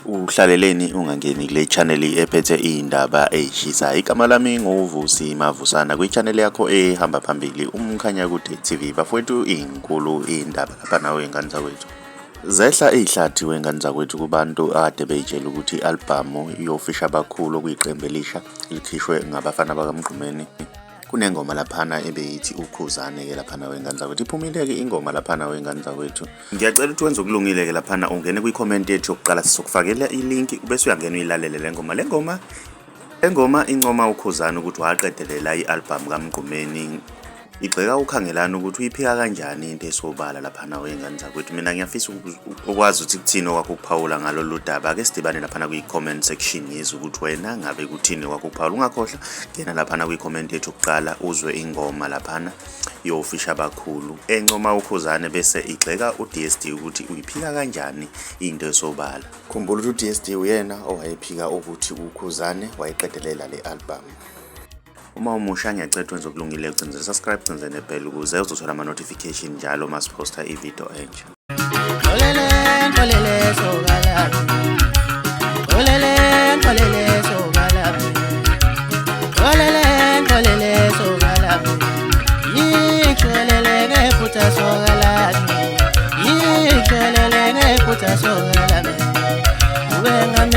Uhlaleleni ungangeni kule channel ephethe indaba ezishisayo. Igama lami nguVusi Mavusana kwi-channel yakho ehamba phambili uMkhanyakude TV. Bafowethu inkulu indaba lapha nawe ingane zakwethu. Zehla ihlathi wengane zakwethu kubantu ade beyitshela ukuthi i-album yofisha abakhulu okuyiqembu elisha likhishwe ngabafana bakaMgqumeni. Kunengoma laphana ebeyithi ukhuzane-ke laphana wengane zakwethu. Iphumile-ke ingoma laphana wengane zakwethu. Ngiyacela ukuthi wenze okulungile-ke laphana ungene kwi-comment yethu yokuqala sizokufakela i-link bese uyangena uyilalele le ngoma. Le ngoma incoma ukhuzane ukuthi waqedelela i-album kaMgqumeni. Igxeka ukhangelana ukuthi uyiphika kanjani into esobala laphana wengane zakwethu. Mina ngiyafisa ukwazi ukuthi kuthini okwakho ukuphawula ngalolu daba. Ake sidibane laphana kwi-comment section yezwe ukuthi wena ngabe kuthini okwakho ukuphawula. Ungakhohlwa ngena laphana kwi-comment yethu yokuqala uzwe ingoma laphana yofisha abakhulu encoma ukhuzane bese igxeka uDSD ukuthi uyiphika kanjani into esobala. Khumbula ukuthi uDSD uyena owayephika ukuthi ukhuzane wayeqedelela le album. Uma umusha ngiyacela wenze okulungile ucinze subscribe ucinze nebell ukuze uzothola ama-notification njalo masiposta i-video entsha. Venga,